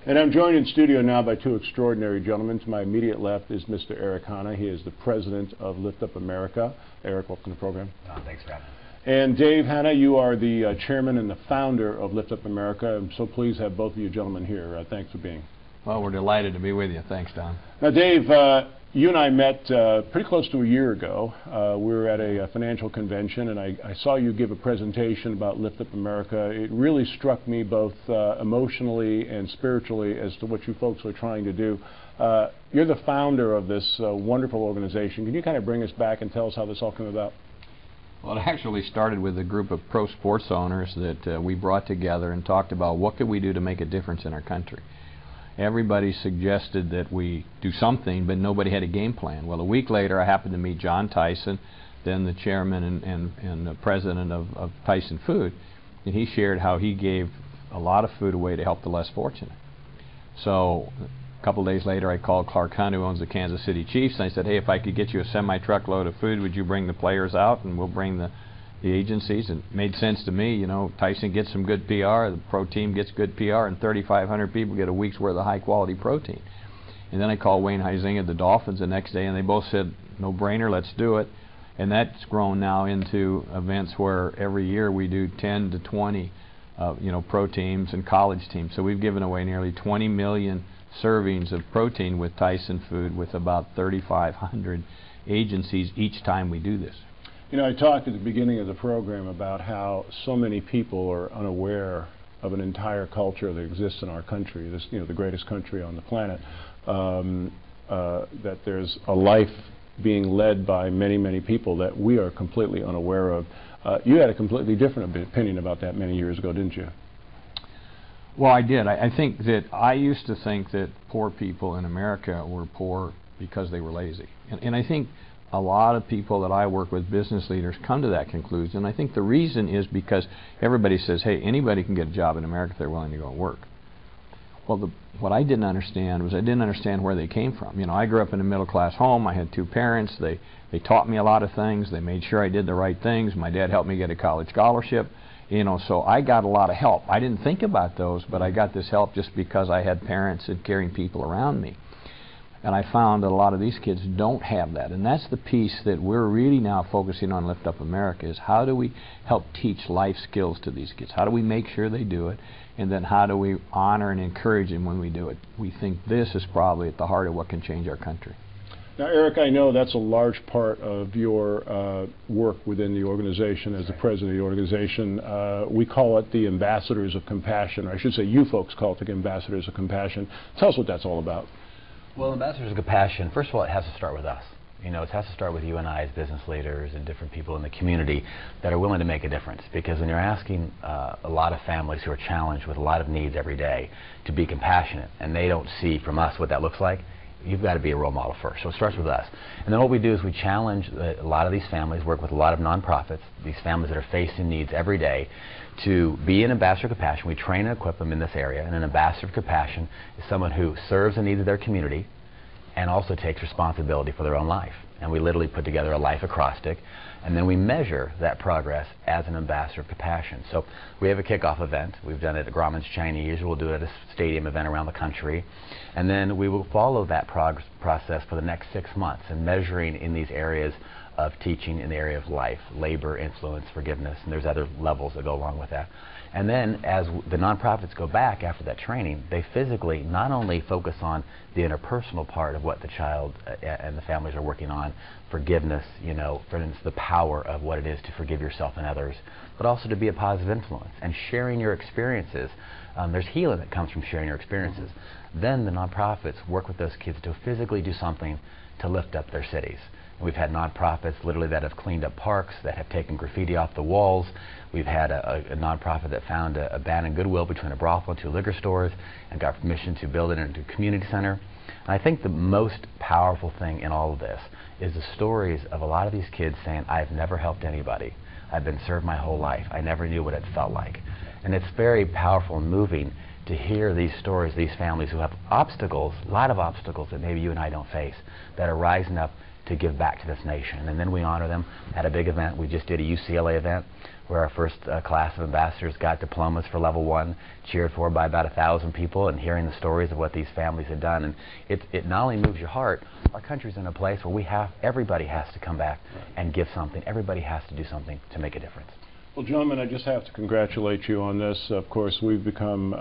And I'm joined in studio now by two extraordinary gentlemen. To my immediate left is Mr. Eric Hanna. He is the president of Lift Up America. Eric, welcome to the program. Thanks for having me. And Dave Hanna, you are the chairman and the founder of Lift Up America. I'm so pleased to have both of you gentlemen here. Thanks for being. Well, we're delighted to be with you. Thanks, Don. Now, Dave, you and I met pretty close to a year ago. We were at a financial convention, and I saw you give a presentation about Lift Up America. It really struck me both emotionally and spiritually as to what you folks are trying to do. You're the founder of this wonderful organization. Can you kind of bring us back and tell us how this all came about? Well, it actually started with a group of pro sports owners that we brought together and talked about what could we do to make a difference in our country. Everybody suggested that we do something, but nobody had a game plan. Well, a week later, I happened to meet John Tyson, then the chairman and the president of Tyson Food, and he shared how he gave a lot of food away to help the less fortunate. So a couple days later, I called Clark Hunt, who owns the Kansas City Chiefs, and I said, hey, if I could get you a semi-truckload of food, would you bring the players out, and we'll bring the agencies? And it made sense to me. You know, Tyson gets some good PR, the pro team gets good PR, and 3,500 people get a week's worth of high-quality protein. And then I called Wayne Huizinga, the Dolphins, the next day, and they both said, no-brainer, let's do it. And that's grown now into events where every year we do 10 to 20 pro teams and college teams. So we've given away nearly 20 million servings of protein with Tyson Food, with about 3,500 agencies each time we do this. You know, I talked at the beginning of the program about how so many people are unaware of an entire culture that exists in our country, this, the greatest country on the planet, that there's a life being led by many, many people that we are completely unaware of. You had a completely different opinion about that many years ago, didn't you? Well, I did. I think that I used to think that poor people in America were poor because they were lazy. And I think a lot of people that I work with, business leaders, come to that conclusion. I think the reason is because everybody says, hey, anybody can get a job in America if they're willing to go and work. Well, what I didn't understand was I didn't understand where they came from. You know, I grew up in a middle-class home. I had two parents. They taught me a lot of things. They made sure I did the right things. My dad helped me get a college scholarship. So I got a lot of help. I didn't think about those, but I got this help just because I had parents and caring people around me. And I found that a lot of these kids don't have that. And that's the piece that we're really now focusing on Lift Up America, is how do we help teach life skills to these kids? How do we make sure they do it? And then how do we honor and encourage them when we do it? We think this is probably at the heart of what can change our country. Now, Eric, I know that's a large part of your work within the organization as the president of the organization. We call it the Ambassadors of Compassion, or I should say you folks call it the Ambassadors of Compassion. Tell us what that's all about. Well, Ambassadors of Compassion, first of all, it has to start with us. It has to start with you and I as business leaders and different people in the community that are willing to make a difference. Because when you're asking a lot of families who are challenged with a lot of needs every day to be compassionate, and they don't see from us what that looks like, you've got to be a role model first. So it starts with us. And then what we do is we challenge a lot of these families, work with a lot of nonprofits, these families that are facing needs every day, to be an ambassador of compassion. We train and equip them in this area. And an ambassador of compassion is someone who serves the needs of their community and also takes responsibility for their own life. And we literally put together a life acrostic, and then we measure that progress as an ambassador of compassion. So we have a kickoff event. We've done it at Grauman's Chinese. We'll do it at a stadium event around the country. And then we will follow that process for the next 6 months, and measuring in these areas of teaching, in the area of life, labor, influence, forgiveness, and there's other levels that go along with that. And then as the nonprofits go back after that training, they physically not only focus on the interpersonal part of what the child and the families are working on, forgiveness, for instance, the power of what it is to forgive yourself and others, but also to be a positive influence and sharing your experiences. There's healing that comes from sharing your experiences. Then the nonprofits work with those kids to physically do something to lift up their cities. We've had nonprofits literally that have cleaned up parks, that have taken graffiti off the walls. We've had a nonprofit that found a abandoned Goodwill between a brothel and 2 liquor stores and got permission to build it into a community center. And I think the most powerful thing in all of this is the stories of a lot of these kids saying, I've never helped anybody. I've been served my whole life. I never knew what it felt like. And it's very powerful and moving to hear these stories, these families who have obstacles, a lot of obstacles that maybe you and I don't face, that are rising up to give back to this nation. And then we honor them at a big event. We just did a UCLA event where our first class of ambassadors got diplomas for level 1, cheered for by about 1,000 people, and hearing the stories of what these families had done. And it not only moves your heart, our country's in a place where everybody has to come back and give something. Everybody has to do something to make a difference. Well, gentlemen, I just have to congratulate you on this. Of course, we've become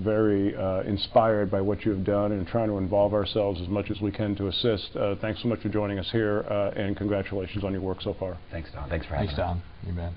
very inspired by what you've done and trying to involve ourselves as much as we can to assist. Thanks so much for joining us here, and congratulations on your work so far. Thanks, Don. Thanks for having us. Thanks, Don. You bet.